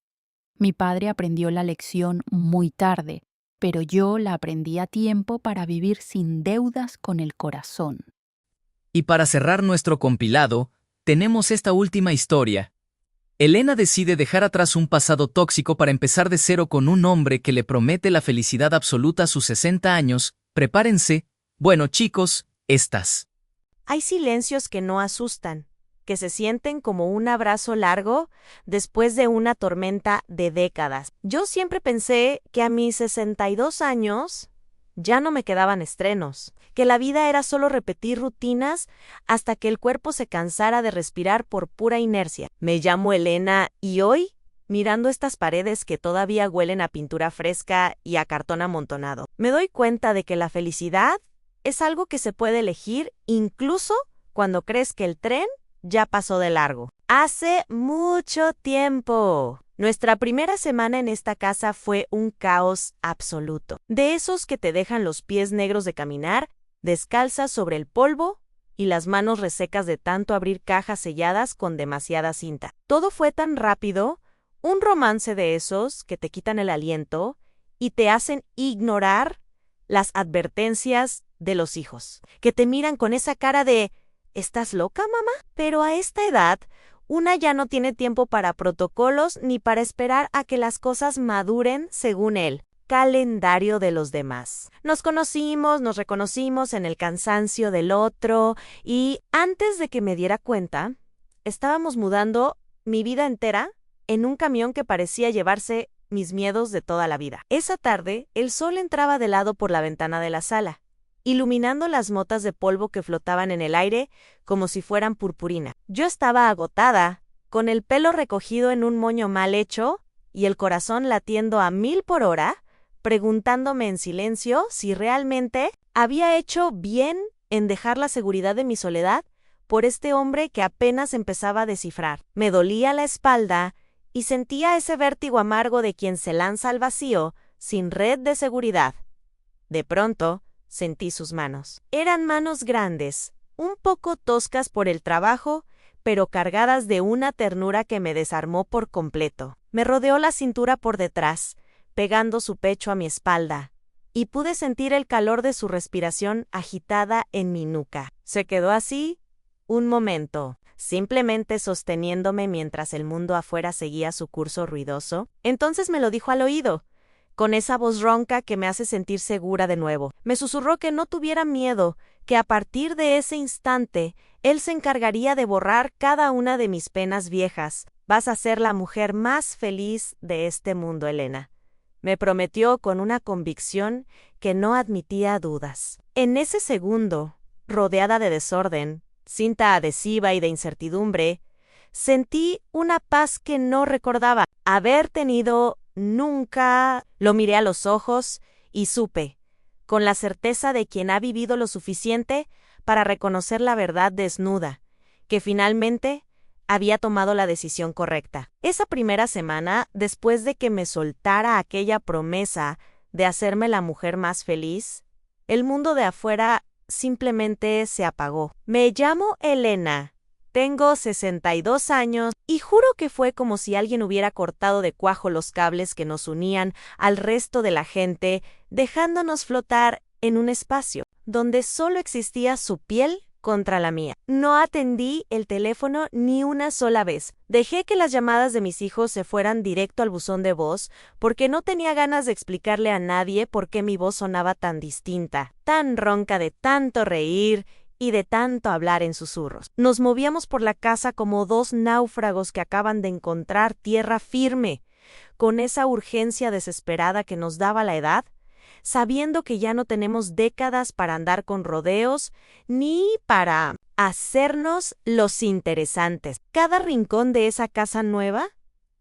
Mi padre aprendió la lección muy tarde, pero yo la aprendí a tiempo para vivir sin deudas con el corazón. Y para cerrar nuestro compilado, tenemos esta última historia. Elena decide dejar atrás un pasado tóxico para empezar de cero con un hombre que le promete la felicidad absoluta a sus 60 años. Prepárense. Bueno, chicos, estas. Hay silencios que no asustan, que se sienten como un abrazo largo después de una tormenta de décadas. Yo siempre pensé que a mis 62 años ya no me quedaban estrenos, que la vida era solo repetir rutinas hasta que el cuerpo se cansara de respirar por pura inercia. Me llamo Elena y hoy, mirando estas paredes que todavía huelen a pintura fresca y a cartón amontonado, me doy cuenta de que la felicidad es algo que se puede elegir incluso cuando crees que el tren ya pasó de largo. Hace mucho tiempo. Nuestra primera semana en esta casa fue un caos absoluto. De esos que te dejan los pies negros de caminar, descalza sobre el polvo y las manos resecas de tanto abrir cajas selladas con demasiada cinta. Todo fue tan rápido, un romance de esos que te quitan el aliento y te hacen ignorar las advertencias de los hijos, que te miran con esa cara de ¿estás loca, mamá? Pero a esta edad, una ya no tiene tiempo para protocolos ni para esperar a que las cosas maduren según el calendario de los demás. Nos conocimos, nos reconocimos en el cansancio del otro y antes de que me diera cuenta, estábamos mudando mi vida entera en un camión que parecía llevarse mis miedos de toda la vida. Esa tarde, el sol entraba de lado por la ventana de la sala, iluminando las motas de polvo que flotaban en el aire como si fueran purpurina. Yo estaba agotada, con el pelo recogido en un moño mal hecho y el corazón latiendo a 1000 por hora, preguntándome en silencio si realmente había hecho bien en dejar la seguridad de mi soledad por este hombre que apenas empezaba a descifrar. Me dolía la espalda y sentía ese vértigo amargo de quien se lanza al vacío sin red de seguridad. De pronto, sentí sus manos. Eran manos grandes, un poco toscas por el trabajo, pero cargadas de una ternura que me desarmó por completo. Me rodeó la cintura por detrás, pegando su pecho a mi espalda, y pude sentir el calor de su respiración agitada en mi nuca. Se quedó así un momento, simplemente sosteniéndome mientras el mundo afuera seguía su curso ruidoso. Entonces me lo dijo al oído, con esa voz ronca que me hace sentir segura de nuevo. Me susurró que no tuviera miedo, que a partir de ese instante, él se encargaría de borrar cada una de mis penas viejas. Vas a ser la mujer más feliz de este mundo, Elena. Me prometió con una convicción que no admitía dudas. En ese segundo, rodeada de desorden, cinta adhesiva y de incertidumbre, sentí una paz que no recordaba haber tenido nunca. Lo miré a los ojos y supe, con la certeza de quien ha vivido lo suficiente para reconocer la verdad desnuda, que finalmente había tomado la decisión correcta. Esa primera semana, después de que me soltara aquella promesa de hacerme la mujer más feliz, el mundo de afuera simplemente se apagó. Me llamo Elena. Tengo 62 años y juro que fue como si alguien hubiera cortado de cuajo los cables que nos unían al resto de la gente, dejándonos flotar en un espacio donde solo existía su piel contra la mía. No atendí el teléfono ni una sola vez. Dejé que las llamadas de mis hijos se fueran directo al buzón de voz porque no tenía ganas de explicarle a nadie por qué mi voz sonaba tan distinta, tan ronca de tanto reír y de tanto hablar en susurros. Nos movíamos por la casa como dos náufragos que acaban de encontrar tierra firme, con esa urgencia desesperada que nos daba la edad, sabiendo que ya no tenemos décadas para andar con rodeos ni para hacernos los interesantes. Cada rincón de esa casa nueva,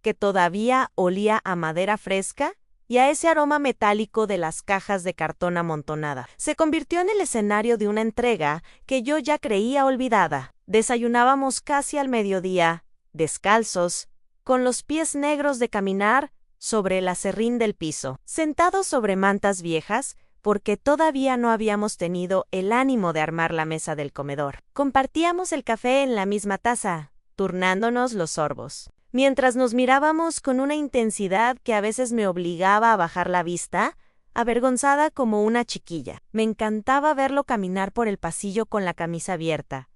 que todavía olía a madera fresca, y a ese aroma metálico de las cajas de cartón amontonada, se convirtió en el escenario de una entrega que yo ya creía olvidada. Desayunábamos casi al mediodía, descalzos, con los pies negros de caminar sobre el acerrín del piso, sentados sobre mantas viejas, porque todavía no habíamos tenido el ánimo de armar la mesa del comedor. Compartíamos el café en la misma taza, turnándonos los sorbos, mientras nos mirábamos con una intensidad que a veces me obligaba a bajar la vista, avergonzada como una chiquilla. Me encantaba verlo caminar por el pasillo con la camisa abierta,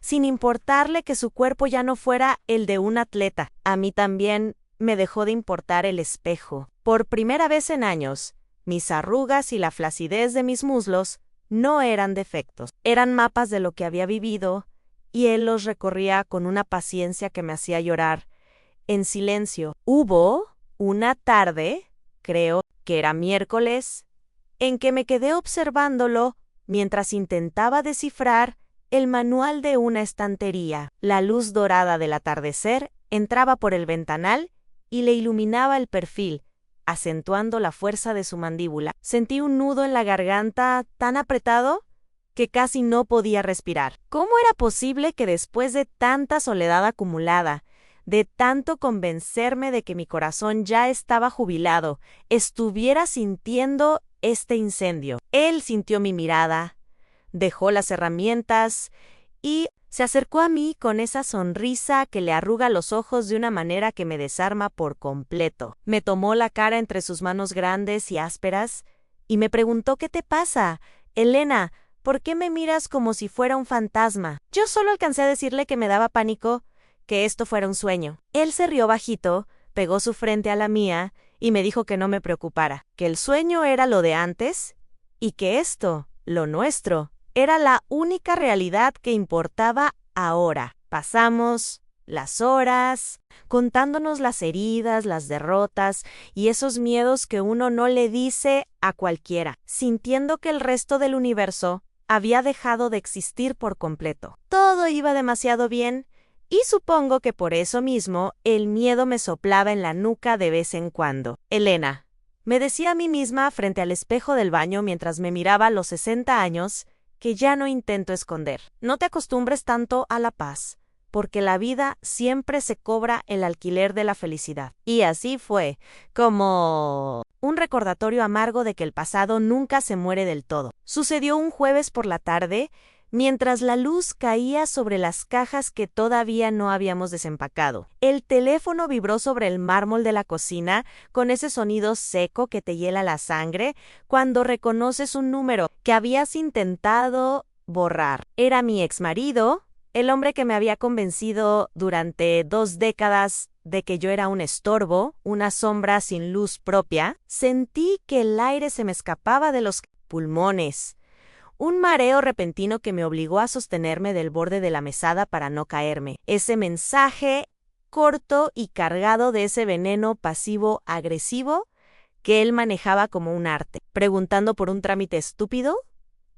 sin importarle que su cuerpo ya no fuera el de un atleta. A mí también me dejó de importar el espejo. Por primera vez en años, mis arrugas y la flacidez de mis muslos no eran defectos, eran mapas de lo que había vivido, y él los recorría con una paciencia que me hacía llorar en silencio. Hubo una tarde, creo que era miércoles, en que me quedé observándolo mientras intentaba descifrar el manual de una estantería. La luz dorada del atardecer entraba por el ventanal y le iluminaba el perfil, acentuando la fuerza de su mandíbula. Sentí un nudo en la garganta tan apretado que casi no podía respirar. ¿Cómo era posible que después de tanta soledad acumulada, de tanto convencerme de que mi corazón ya estaba jubilado, estuviera sintiendo este incendio? Él sintió mi mirada, dejó las herramientas y se acercó a mí con esa sonrisa que le arruga los ojos de una manera que me desarma por completo. Me tomó la cara entre sus manos grandes y ásperas y me preguntó: ¿qué te pasa, Elena? ¿Por qué me miras como si fuera un fantasma? Yo solo alcancé a decirle que me daba pánico que esto fuera un sueño. Él se rió bajito, pegó su frente a la mía y me dijo que no me preocupara, que el sueño era lo de antes y que esto, lo nuestro, era la única realidad que importaba ahora. Pasamos las horas contándonos las heridas, las derrotas y esos miedos que uno no le dice a cualquiera, sintiendo que el resto del universo había dejado de existir por completo. Todo iba demasiado bien y supongo que por eso mismo el miedo me soplaba en la nuca de vez en cuando. Elena, me decía a mí misma frente al espejo del baño mientras me miraba a los 60 años, que ya no intento esconder. No te acostumbres tanto a la paz, porque la vida siempre se cobra el alquiler de la felicidad. Y así fue, como un recordatorio amargo de que el pasado nunca se muere del todo. Sucedió un jueves por la tarde, mientras la luz caía sobre las cajas que todavía no habíamos desempacado. El teléfono vibró sobre el mármol de la cocina con ese sonido seco que te hiela la sangre cuando reconoces un número que habías intentado borrar. Era mi exmarido, el hombre que me había convencido durante 2 décadas de que yo era un estorbo, una sombra sin luz propia. Sentí que el aire se me escapaba de los pulmones. Un mareo repentino que me obligó a sostenerme del borde de la mesada para no caerme. Ese mensaje corto y cargado de ese veneno pasivo-agresivo que él manejaba como un arte, preguntando por un trámite estúpido,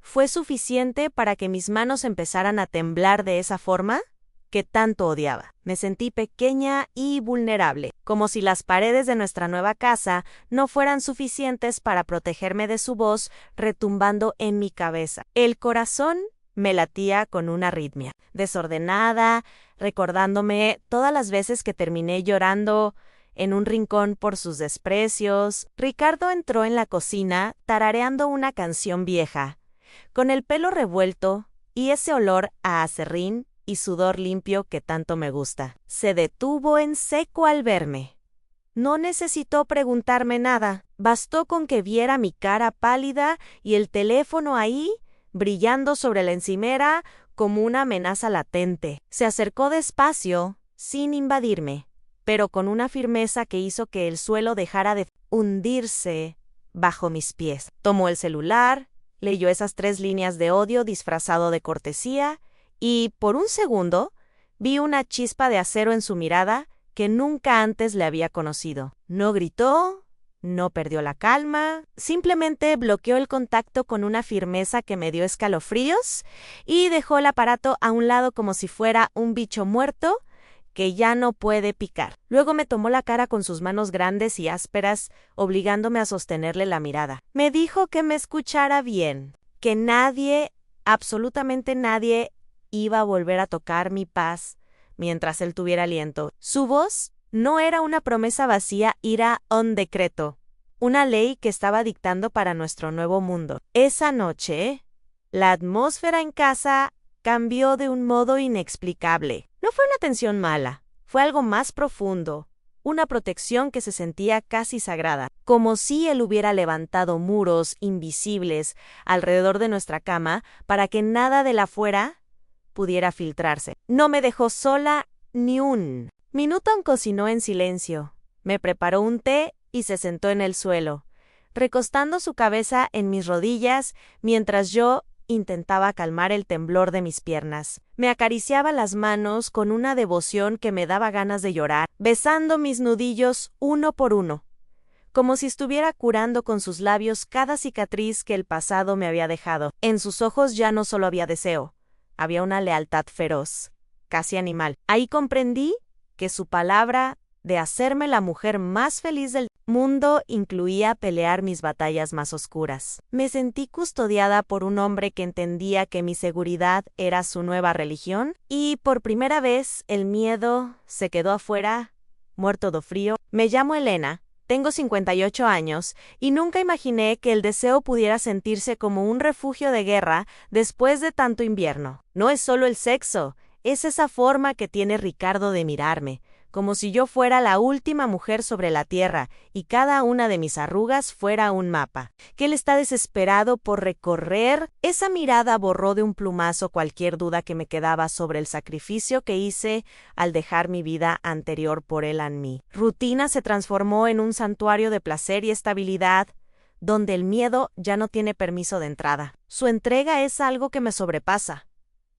fue suficiente para que mis manos empezaran a temblar de esa forma que tanto odiaba. Me sentí pequeña y vulnerable, como si las paredes de nuestra nueva casa no fueran suficientes para protegerme de su voz retumbando en mi cabeza. El corazón me latía con una arritmia desordenada, recordándome todas las veces que terminé llorando en un rincón por sus desprecios. Ricardo entró en la cocina tarareando una canción vieja, con el pelo revuelto y ese olor a aserrín y sudor limpio que tanto me gusta. Se detuvo en seco al verme. No necesitó preguntarme nada. Bastó con que viera mi cara pálida y el teléfono ahí, brillando sobre la encimera como una amenaza latente. Se acercó despacio, sin invadirme, pero con una firmeza que hizo que el suelo dejara de hundirse bajo mis pies. Tomó el celular, leyó esas 3 líneas de odio disfrazado de cortesía y, por un segundo, vi una chispa de acero en su mirada que nunca antes le había conocido. No gritó, no perdió la calma, simplemente bloqueó el contacto con una firmeza que me dio escalofríos y dejó el aparato a un lado como si fuera un bicho muerto que ya no puede picar. Luego me tomó la cara con sus manos grandes y ásperas, obligándome a sostenerle la mirada. Me dijo que me escuchara bien, que nadie, absolutamente nadie, iba a volver a tocar mi paz mientras él tuviera aliento. Su voz no era una promesa vacía, era un decreto, una ley que estaba dictando para nuestro nuevo mundo. Esa noche, la atmósfera en casa cambió de un modo inexplicable. No fue una tensión mala, fue algo más profundo, una protección que se sentía casi sagrada, como si él hubiera levantado muros invisibles alrededor de nuestra cama para que nada de la afuera pudiera filtrarse. No me dejó sola ni un minuto. Cocinó en silencio. Me preparó un té y se sentó en el suelo, recostando su cabeza en mis rodillas mientras yo intentaba calmar el temblor de mis piernas. Me acariciaba las manos con una devoción que me daba ganas de llorar, besando mis nudillos uno por uno, como si estuviera curando con sus labios cada cicatriz que el pasado me había dejado. En sus ojos ya no solo había deseo, había una lealtad feroz, casi animal. Ahí comprendí que su palabra de hacerme la mujer más feliz del mundo incluía pelear mis batallas más oscuras. Me sentí custodiada por un hombre que entendía que mi seguridad era su nueva religión, y por primera vez el miedo se quedó afuera, muerto de frío. Me llamo Elena, tengo 58 años, y nunca imaginé que el deseo pudiera sentirse como un refugio de guerra después de tanto invierno. No es solo el sexo, es esa forma que tiene Ricardo de mirarme, como si yo fuera la última mujer sobre la tierra y cada una de mis arrugas fuera un mapa, que él está desesperado por recorrer. Esa mirada borró de un plumazo cualquier duda que me quedaba sobre el sacrificio que hice al dejar mi vida anterior por él en mí. Rutina se transformó en un santuario de placer y estabilidad, donde el miedo ya no tiene permiso de entrada. Su entrega es algo que me sobrepasa,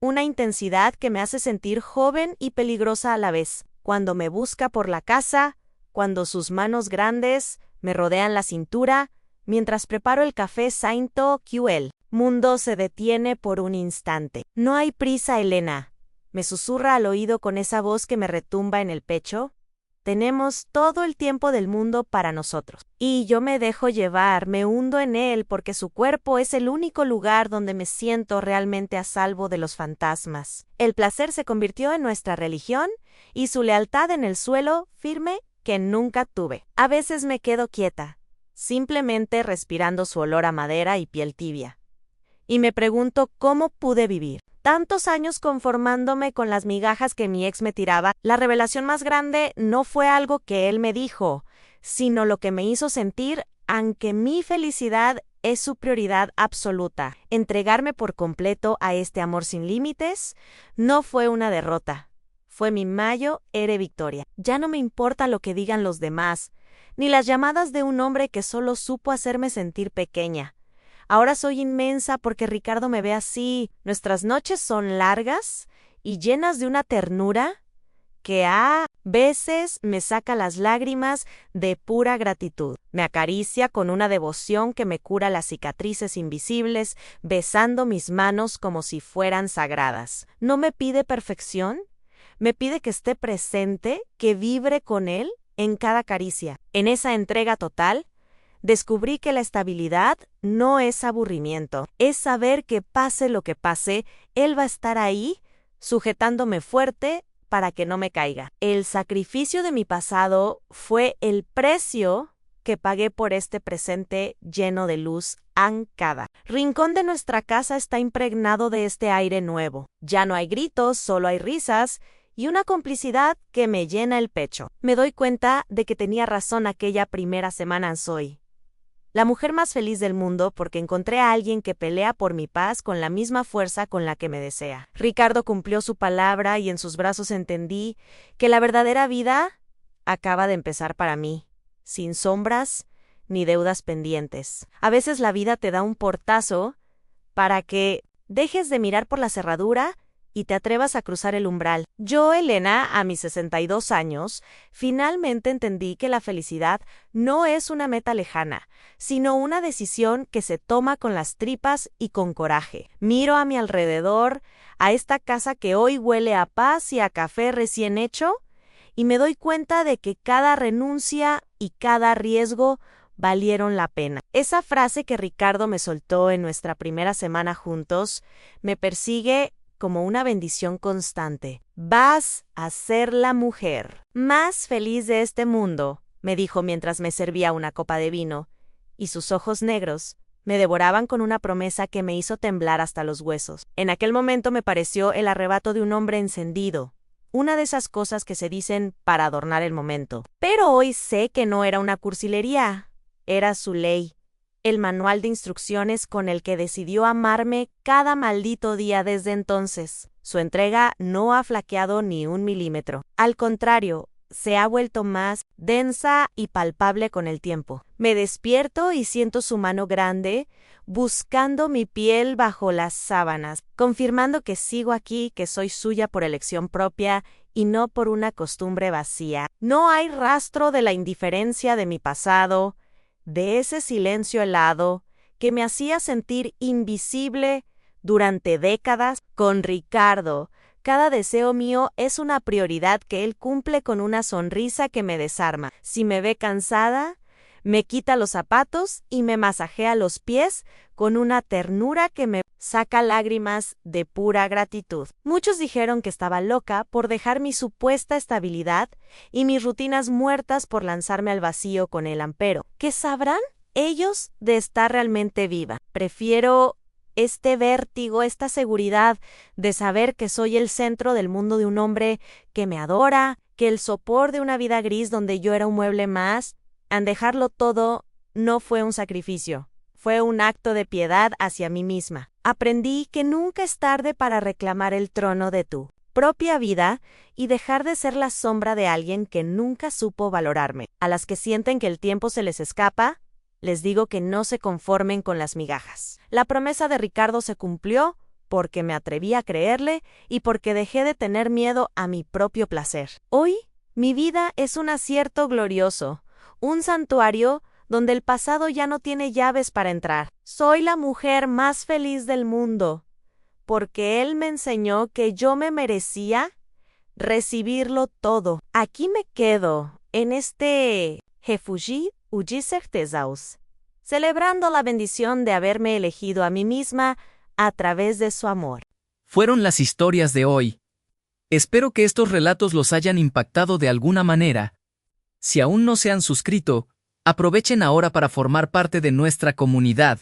una intensidad que me hace sentir joven y peligrosa a la vez. Cuando me busca por la casa, cuando sus manos grandes me rodean la cintura, mientras preparo el café Sainto QL. Mundo se detiene por un instante. No hay prisa, Elena, me susurra al oído con esa voz que me retumba en el pecho. Tenemos todo el tiempo del mundo para nosotros. Y yo me dejo llevar, me hundo en él porque su cuerpo es el único lugar donde me siento realmente a salvo de los fantasmas. El placer se convirtió en nuestra religión y su lealtad en el suelo firme que nunca tuve. A veces me quedo quieta, simplemente respirando su olor a madera y piel tibia. Y me pregunto cómo pude vivir tantos años conformándome con las migajas que mi ex me tiraba. La revelación más grande no fue algo que él me dijo, sino lo que me hizo sentir, aunque mi felicidad es su prioridad absoluta. Entregarme por completo a este amor sin límites no fue una derrota. Fue mi mayo ere victoria. Ya no me importa lo que digan los demás, ni las llamadas de un hombre que solo supo hacerme sentir pequeña. Ahora soy inmensa porque Ricardo me ve así. Nuestras noches son largas y llenas de una ternura que a veces me saca las lágrimas de pura gratitud. Me acaricia con una devoción que me cura las cicatrices invisibles, besando mis manos como si fueran sagradas. No me pide perfección, me pide que esté presente, que vibre con él en cada caricia. En esa entrega total, descubrí que la estabilidad no es aburrimiento, es saber que pase lo que pase, él va a estar ahí, sujetándome fuerte para que no me caiga. El sacrificio de mi pasado fue el precio que pagué por este presente lleno de luz en cada rincón de nuestra casa está impregnado de este aire nuevo. Ya no hay gritos, solo hay risas y una complicidad que me llena el pecho. Me doy cuenta de que tenía razón aquella primera semana. Soy la mujer más feliz del mundo porque encontré a alguien que pelea por mi paz con la misma fuerza con la que me desea. Ricardo cumplió su palabra y en sus brazos entendí que la verdadera vida acaba de empezar para mí, sin sombras ni deudas pendientes. A veces la vida te da un portazo para que dejes de mirar por la cerradura y te atrevas a cruzar el umbral. Yo, Elena, a mis 62 años, finalmente entendí que la felicidad no es una meta lejana, sino una decisión que se toma con las tripas y con coraje. Miro a mi alrededor, a esta casa que hoy huele a paz y a café recién hecho, y me doy cuenta de que cada renuncia y cada riesgo valieron la pena. Esa frase que Ricardo me soltó en nuestra primera semana juntos me persigue como una bendición constante. Vas a ser la mujer más feliz de este mundo, me dijo mientras me servía una copa de vino, y sus ojos negros me devoraban con una promesa que me hizo temblar hasta los huesos. En aquel momento me pareció el arrebato de un hombre encendido, una de esas cosas que se dicen para adornar el momento. Pero hoy sé que no era una cursilería, era su ley. El manual de instrucciones con el que decidió amarme cada maldito día desde entonces. Su entrega no ha flaqueado ni un milímetro. Al contrario, se ha vuelto más densa y palpable con el tiempo. Me despierto y siento su mano grande, buscando mi piel bajo las sábanas, confirmando que sigo aquí, que soy suya por elección propia y no por una costumbre vacía. No hay rastro de la indiferencia de mi pasado, de ese silencio helado que me hacía sentir invisible durante décadas. Con Ricardo, cada deseo mío es una prioridad que él cumple con una sonrisa que me desarma. Si me ve cansada, me quita los zapatos y me masajea los pies con una ternura que me saca lágrimas de pura gratitud. Muchos dijeron que estaba loca por dejar mi supuesta estabilidad y mis rutinas muertas por lanzarme al vacío con él, pero ¿qué sabrán ellos de estar realmente viva? Prefiero este vértigo, esta seguridad de saber que soy el centro del mundo de un hombre que me adora, que el sopor de una vida gris donde yo era un mueble más. Al dejarlo todo, no fue un sacrificio, fue un acto de piedad hacia mí misma. Aprendí que nunca es tarde para reclamar el trono de tu propia vida y dejar de ser la sombra de alguien que nunca supo valorarme. A las que sienten que el tiempo se les escapa, les digo que no se conformen con las migajas. La promesa de Ricardo se cumplió porque me atreví a creerle y porque dejé de tener miedo a mi propio placer. Hoy, mi vida es un acierto glorioso, un santuario donde el pasado ya no tiene llaves para entrar. Soy la mujer más feliz del mundo, porque él me enseñó que yo me merecía recibirlo todo. Aquí me quedo, en este refugio Tesaus, celebrando la bendición de haberme elegido a mí misma a través de su amor. Fueron las historias de hoy. Espero que estos relatos los hayan impactado de alguna manera. Si aún no se han suscrito, aprovechen ahora para formar parte de nuestra comunidad.